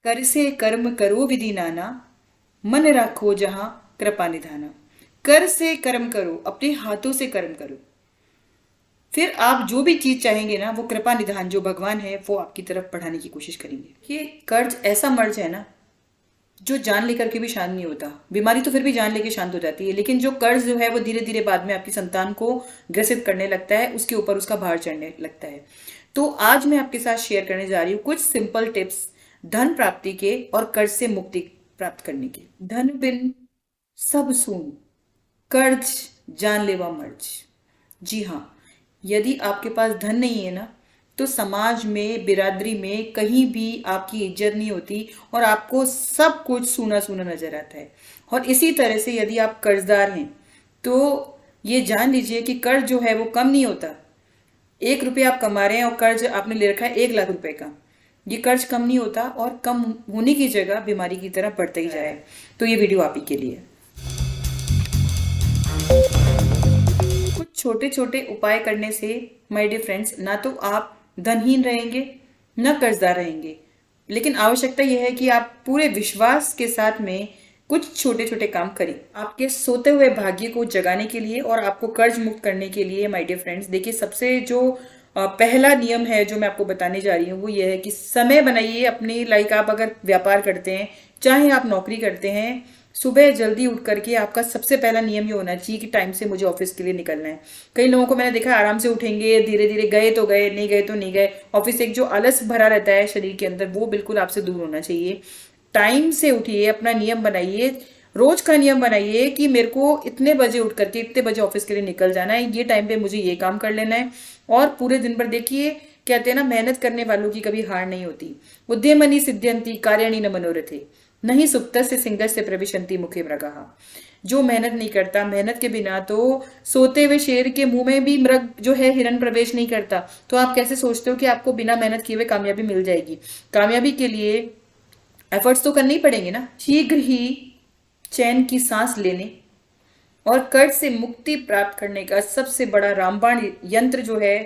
कर से कर्म करो विधि नाना, मन राखो जहां कृपा निधाना। कर से कर्म करो, अपने हाथों से कर्म करो, फिर आप जो भी चीज चाहेंगे ना वो कृपा निधान जो भगवान है वो आपकी तरफ बढ़ाने की कोशिश करेंगे। ये कर्ज ऐसा मर्ज है ना जो जान लेकर के भी शांत नहीं होता। बीमारी तो फिर भी जान लेके शांत हो जाती है, लेकिन जो कर्ज जो है वो धीरे धीरे बाद में आपकी संतान को ग्रसित करने लगता है, उसके ऊपर उसका भार चढ़ने लगता है। तो आज मैं आपके साथ शेयर करने जा रही हूँ कुछ सिंपल टिप्स धन प्राप्ति के और कर्ज से मुक्ति प्राप्त करने के। धन बिन सब सून, कर्ज जानलेवा मर्ज। जी हाँ, यदि आपके पास धन नहीं है ना तो समाज में, बिरादरी में कहीं भी आपकी इज्जत नहीं होती और आपको सब कुछ सूना सूना नजर आता है। और इसी तरह से यदि आप कर्जदार हैं तो ये जान लीजिए कि कर्ज जो है वो कम नहीं होता। 1 रुपये आप कमा रहे हैं और कर्ज आपने ले रखा है 1 लाख रुपए का, ये कर्ज कम नहीं होता और कम होने की जगह बीमारी की तरफ बढ़ता ही जाए। तो ये वीडियो आप ही के लिए। कुछ छोटे छोटे उपाय करने से माय डियर फ्रेंड्स, ना तो आप धनहीन रहेंगे न कर्जदार रहेंगे, लेकिन आवश्यकता यह है कि आप पूरे विश्वास के साथ में कुछ छोटे छोटे काम करें आपके सोते हुए भाग्य को जगाने के लिए और आपको कर्ज मुक्त करने के लिए। माय डियर फ्रेंड्स, देखिए, सबसे जो पहला नियम है जो मैं आपको बताने जा रही हूँ वो ये है कि समय बनाइए अपनी। लाइक, आप अगर व्यापार करते हैं, चाहे आप नौकरी करते हैं, सुबह जल्दी उठ करके आपका सबसे पहला नियम ये होना चाहिए कि टाइम से मुझे ऑफिस के लिए निकलना है। कई लोगों को मैंने देखा आराम से उठेंगे, धीरे धीरे गए तो गए, नहीं गए तो नहीं गए। ऑफिस एक जो आलस भरा रहता है शरीर के अंदर, वो बिल्कुल आपसे दूर होना चाहिए। टाइम से उठिए, अपना नियम बनाइए, रोज का नियम बनाइए कि मेरे को इतने बजे उठ करके इतने बजे ऑफिस के लिए निकल जाना है, ये टाइम पे मुझे ये काम कर लेना है। और पूरे दिन भर देखिए, कहते हैं ना, मेहनत करने वालों की कभी हार नहीं होती। उद्यमनि सिद्ध्यंति कार्याणि न मनोरथे, नहीं सुप्तस्य सिंहस्य प्रविशन्ति मुखे मृगः। जो मेहनत नहीं करता, मेहनत के बिना तो सोते हुए शेर के मुंह में भी मृग जो है हिरन प्रवेश नहीं करता। तो आप कैसे सोचते हो कि आपको बिना मेहनत किए हुए कामयाबी मिल जाएगी? कामयाबी के लिए एफर्ट्स तो करने ही पड़ेंगे ना। शीघ्र ही चैन की सांस लेने और कर्ज से मुक्ति प्राप्त करने का सबसे बड़ा रामबाण यंत्र जो है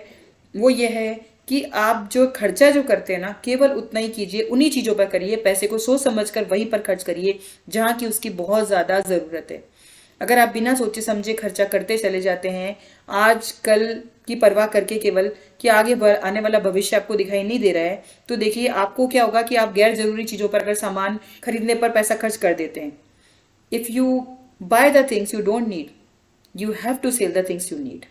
वो ये है कि आप जो खर्चा जो करते हैं ना, केवल उतना ही कीजिए, उन्हीं चीजों पर करिए। पैसे को सोच समझ कर वहीं पर खर्च करिए जहां की उसकी बहुत ज्यादा जरूरत है। अगर आप बिना सोचे समझे खर्चा करते चले जाते हैं, आज कल की परवाह करके केवल कि आगे आने वाला भविष्य आपको दिखाई नहीं दे रहा है, तो देखिए आपको क्या होगा कि आप गैर जरूरी चीजों पर अगर सामान खरीदने पर पैसा खर्च कर देते हैं। If you buy the things you don't need, you have to sell the things you need।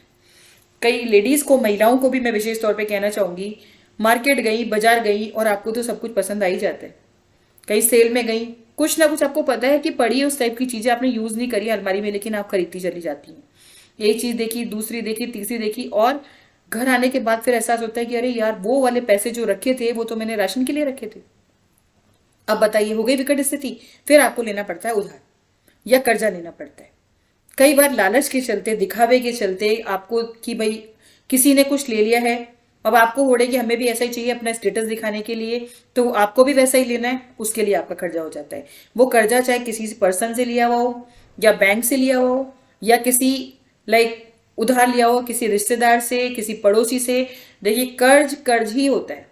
कई लेडीज को, महिलाओं को भी मैं विशेष तौर पे कहना चाहूंगी, मार्केट गई, बाजार गई और आपको तो सब कुछ पसंद आ ही जाता है। कहीं सेल में गई, कुछ ना कुछ आपको पता है कि पड़ी है उस टाइप की चीजें, आपने यूज नहीं करी अलमारी में, लेकिन आप खरीदती चली जाती हैं। एक चीज देखी, दूसरी देखी, तीसरी देखी, और घर आने के बाद फिर एहसास होता है कि अरे यार, वो वाले पैसे जो रखे थे वो तो मैंने राशन के लिए रखे थे। अब बताइए, हो गई विकट स्थिति। फिर आपको लेना पड़ता है उधार या कर्जा लेना पड़ता है। कई बार लालच के चलते, दिखावे के चलते आपको कि भाई किसी ने कुछ ले लिया है, अब आपको होड़े कि हमें भी ऐसा ही चाहिए अपना स्टेटस दिखाने के लिए, तो आपको भी वैसा ही लेना है, उसके लिए आपका कर्जा हो जाता है। वो कर्जा चाहे किसी पर्सन से लिया हुआ हो या बैंक से लिया हुआ हो या किसी लाइक उधार लिया हो किसी रिश्तेदार से, किसी पड़ोसी से। देखिए, कर्ज कर्ज ही होता है।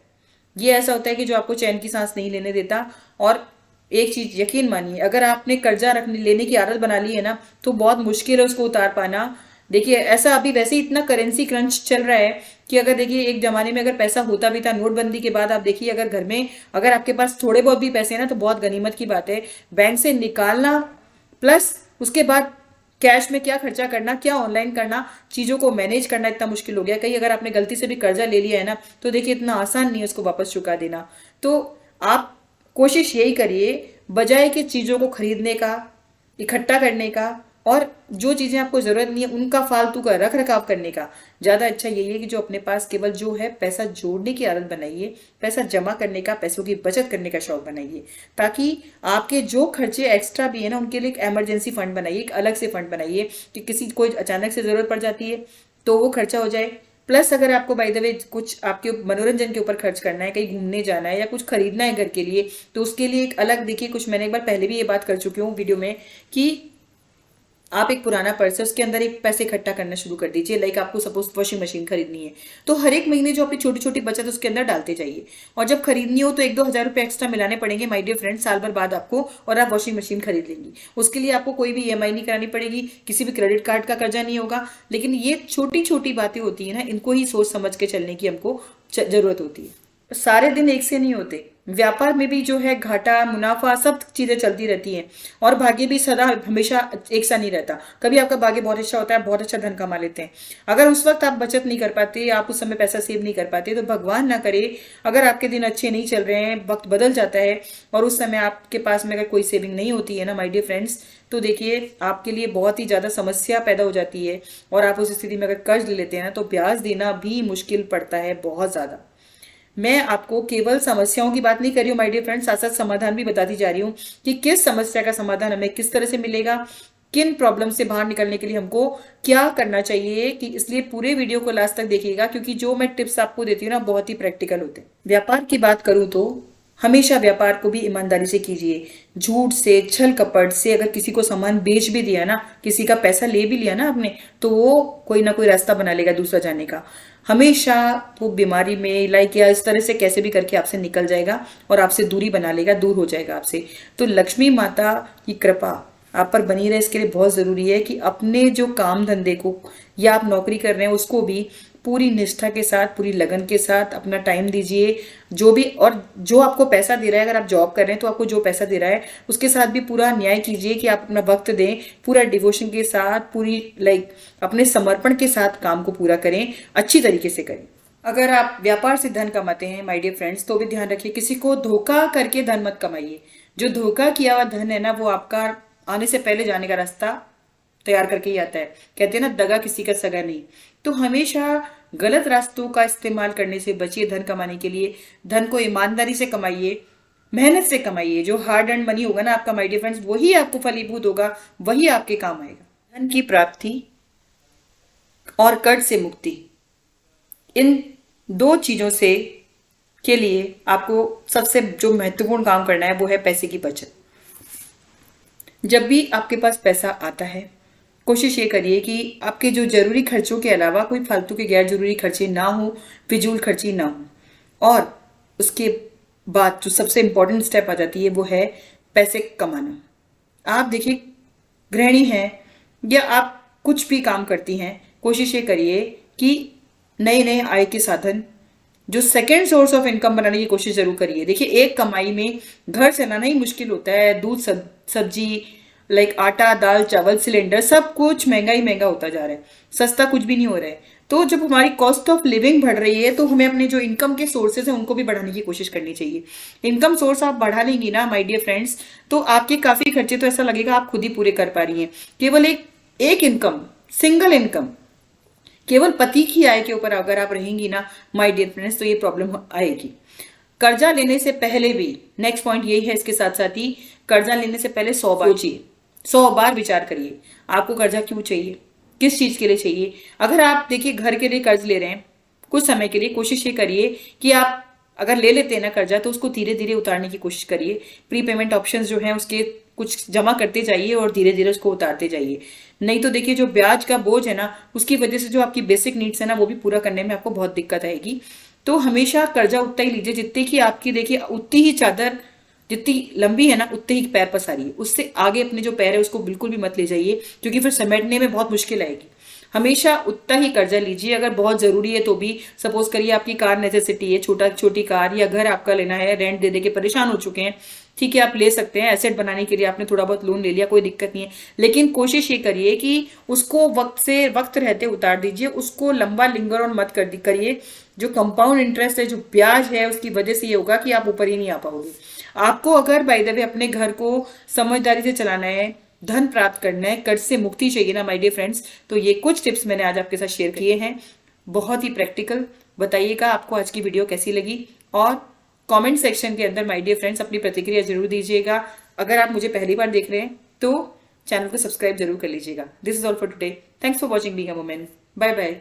ये ऐसा होता है कि जो आपको चैन की सांस नहीं लेने देता। और एक चीज यकीन मानिए, अगर आपने कर्जा रखने लेने की आदत बना ली है ना तो बहुत मुश्किल है उसको उतार पाना। देखिए, ऐसा अभी वैसे ही इतना करेंसी क्रंच चल रहा है कि अगर देखिए एक जमाने में अगर पैसा होता भी था, नोटबंदी के बाद आप देखिए अगर घर में अगर आपके पास थोड़े बहुत भी पैसे हैं ना तो बहुत गनीमत की बात है। बैंक से निकालना प्लस उसके बाद कैश में क्या खर्चा करना, क्या ऑनलाइन करना, चीजों को मैनेज करना इतना मुश्किल हो गया। कहीं अगर आपने गलती से भी कर्जा ले लिया है ना तो देखिए इतना आसान नहीं है उसको वापस चुका देना। तो आप कोशिश यही करिए, बजाय कि चीजों को खरीदने का, इकट्ठा करने का और जो चीजें आपको जरूरत नहीं है उनका फालतू का रख रखाव करने का, ज्यादा अच्छा यही है कि जो अपने पास केवल जो है पैसा जोड़ने की आदत बनाइए, पैसा जमा करने का, पैसों की बचत करने का शौक बनाइए, ताकि आपके जो खर्चे एक्स्ट्रा भी है ना उनके लिए एक इमरजेंसी फंड बनाइए, एक अलग से फंड बनाइए कि किसी कोई अचानक से जरूरत पड़ जाती है तो वो खर्चा हो जाए। प्लस अगर आपको बाय द वे कुछ आपके मनोरंजन के ऊपर खर्च करना है, कहीं घूमने जाना है या कुछ खरीदना है घर के लिए, तो उसके लिए एक अलग, देखिए कुछ मैंने एक बार पहले भी ये बात कर चुकी हूँ वीडियो में कि आप एक पुराना पर्स है उसके अंदर एक पैसे इकट्ठा करना शुरू कर दीजिए। लाइक आपको सपोज वॉशिंग मशीन खरीदनी है तो हर एक महीने जो अपनी छोटी छोटी बचत उसके अंदर डालते जाइए, और जब खरीदनी हो तो 1-2 हज़ार रुपए एक्स्ट्रा मिलाने पड़ेंगे माय डियर फ्रेंड्स साल भर बाद आपको, और आप वॉशिंग मशीन खरीद लेंगी। उसके लिए आपको कोई भी ईएमआई नहीं करानी पड़ेगी, किसी भी क्रेडिट कार्ड का कर्जा नहीं होगा। लेकिन ये छोटी छोटी बातें होती है ना, इनको ही सोच समझ के चलने की हमको जरूरत होती है। सारे दिन एक से नहीं होते, व्यापार में भी जो है घाटा मुनाफा सब चीजें चलती रहती हैं, और भाग्य भी सदा हमेशा एक सा नहीं रहता। कभी आपका भाग्य बहुत अच्छा होता है, बहुत अच्छा धन कमा लेते हैं। अगर उस वक्त आप बचत नहीं कर पाते, आप उस समय पैसा सेव नहीं कर पाते, तो भगवान ना करे अगर आपके दिन अच्छे नहीं चल रहे हैं, वक्त बदल जाता है और उस समय आपके पास में अगर कोई सेविंग नहीं होती है ना माय डियर फ्रेंड्स, तो देखिए आपके लिए बहुत ही ज्यादा समस्या पैदा हो जाती है। और आप उस स्थिति में अगर कर्ज ले लेते हैं ना तो ब्याज देना भी मुश्किल पड़ता है बहुत ज्यादा। मैं आपको केवल समस्याओं की बात नहीं कर रही हूँ माय डियर फ्रेंड्स, साथ साथ समाधान भी बताती जा रही हूँ कि किस समस्या का समाधान हमें किस तरह से मिलेगा, किन प्रॉब्लम से बाहर निकलने के लिए हमको क्या करना चाहिए। कि इसलिए पूरे वीडियो को लास्ट तक देखिएगा, क्योंकि जो मैं टिप्स आपको देती हूँ ना बहुत ही प्रैक्टिकल होते हैं। व्यापार की बात करूँ तो हमेशा व्यापार को भी ईमानदारी से कीजिए। झूठ से छल कपट से अगर किसी को सामान बेच भी दिया ना, किसी का पैसा ले भी लिया ना आपने, तो वो कोई ना कोई रास्ता बना लेगा दूसरा जाने का। हमेशा वो बीमारी में लाइक या इस तरह से कैसे भी करके आपसे निकल जाएगा और आपसे दूरी बना लेगा, दूर हो जाएगा आपसे। तो लक्ष्मी माता की कृपा आप पर बनी रहे, इसके लिए बहुत जरूरी है कि अपने जो काम धंधे को या आप नौकरी कर रहे हैं उसको भी पूरी निष्ठा के साथ, पूरी लगन के साथ अपना टाइम दीजिए। जो भी और जो आपको पैसा दे रहा है, अगर आप जॉब कर रहे हैं तो आपको जो पैसा दे रहा है उसके साथ भी पूरा न्याय कीजिए कि आप अपना वक्त दें, पूरा डिवोशन के साथ, पूरी लाइक अपने समर्पण के साथ काम को पूरा करें, अच्छी तरीके से करें। अगर आप व्यापार से धन कमाते हैं माय डियर फ्रेंड्स, तो भी ध्यान रखिए किसी को धोखा करके धन मत कमाइए। जो धोखा किया हुआ धन है ना, वो आपका आने से पहले जाने का रास्ता तैयार करके ही आता है। कहते हैं ना, दगा किसी का सगा नहीं। तो हमेशा गलत रास्तों का इस्तेमाल करने से बचिए धन कमाने के लिए। धन को ईमानदारी से कमाइए, मेहनत से कमाइए। जो हार्ड अर्न मनी होगा ना आपका माय डियर फ्रेंड्स, वही आपको फलीभूत होगा, वही आपके काम आएगा। धन की प्राप्ति और कर्ज से मुक्ति, इन दो चीजों से के लिए आपको सबसे जो महत्वपूर्ण काम करना है वो है पैसे की बचत। जब भी आपके पास पैसा आता है, कोशिश ये करिए कि आपके जो जरूरी खर्चों के अलावा कोई फालतू के गैर जरूरी खर्चे ना हो, फिजूल खर्ची ना हो। और उसके बाद जो सबसे इंपॉर्टेंट स्टेप आ जाती है वो है पैसे कमाना। आप देखिए गृहिणी हैं या आप कुछ भी काम करती हैं, कोशिश ये करिए कि नए नए आय के साधन, जो सेकेंड सोर्स ऑफ इनकम बनाने की कोशिश जरूर करिए। देखिए एक कमाई में घर चलाना ही मुश्किल होता है। दूध सब्जी लाइक आटा दाल चावल सिलेंडर सब कुछ महंगा ही महंगा होता जा रहा है, सस्ता कुछ भी नहीं हो रहा है। तो जब हमारी कॉस्ट ऑफ लिविंग बढ़ रही है तो हमें अपने जो इनकम के सोर्सेज हैं उनको भी बढ़ाने की कोशिश करनी चाहिए। इनकम सोर्स आप बढ़ा लेंगी ना माय डियर फ्रेंड्स, तो आपके काफी खर्चे तो ऐसा लगेगा आप खुद ही पूरे कर पा रही हैं। केवल एक इनकम, सिंगल इनकम, केवल पति की आय के ऊपर अगर आप रहेंगी ना माय डियर फ्रेंड्स, तो ये प्रॉब्लम आएगी। कर्जा लेने से पहले भी, नेक्स्ट पॉइंट यही है इसके साथ साथ ही, कर्जा लेने से पहले 100 बार सोचिए, 100 बार विचार करिए आपको कर्जा क्यों चाहिए, किस चीज के लिए चाहिए। अगर आप देखिए घर के लिए कर्ज ले रहे हैं कुछ समय के लिए, कोशिश ये करिए कि आप अगर ले लेते हैं ना कर्जा तो उसको धीरे धीरे उतारने की कोशिश करिए। प्री पेमेंट ऑप्शंस जो हैं उसके कुछ जमा करते जाइए और धीरे धीरे उसको उतारते जाइए। नहीं तो देखिए जो ब्याज का बोझ है ना, उसकी वजह से जो आपकी बेसिक नीड्स है ना वो भी पूरा करने में आपको बहुत दिक्कत आएगी। तो हमेशा कर्जा उतना ही लीजिए जितने की आपकी देखिए उतनी ही चादर जितनी लंबी है ना उतने ही पैर पसारिए, उससे आगे अपने जो पैर है उसको बिल्कुल भी मत ले जाइए, क्योंकि फिर समेटने में बहुत मुश्किल आएगी। हमेशा उतना ही कर्जा लीजिए अगर बहुत जरूरी है तो भी। सपोज करिए आपकी कार नेसेसिटी है, छोटी कार या घर आपका लेना है, रेंट दे दे के परेशान हो चुके हैं, ठीक है आप ले सकते हैं। एसेट बनाने के लिए आपने थोड़ा बहुत लोन ले लिया, कोई दिक्कत नहीं है, लेकिन कोशिश ये करिए कि उसको वक्त रहते उतार दीजिए, उसको लंबा लिंगर और मत करिए। जो कंपाउंड इंटरेस्ट है, जो ब्याज है, उसकी वजह से ये होगा कि आप ऊपर ही नहीं आ पाओगे। आपको अगर बाय द वे अपने घर को समझदारी से चलाना है, धन प्राप्त करना है, कर्ज से मुक्ति चाहिए ना माय डियर फ्रेंड्स, तो ये कुछ टिप्स मैंने आज आपके साथ शेयर किए हैं, बहुत ही प्रैक्टिकल। बताइएगा आपको आज की वीडियो कैसी लगी, और कमेंट सेक्शन के अंदर माय डियर फ्रेंड्स अपनी प्रतिक्रिया जरूर दीजिएगा। अगर आप मुझे पहली बार देख रहे हैं तो चैनल को सब्सक्राइब जरूर कर लीजिएगा। This is all for today, thanks for watching being a woman, bye bye.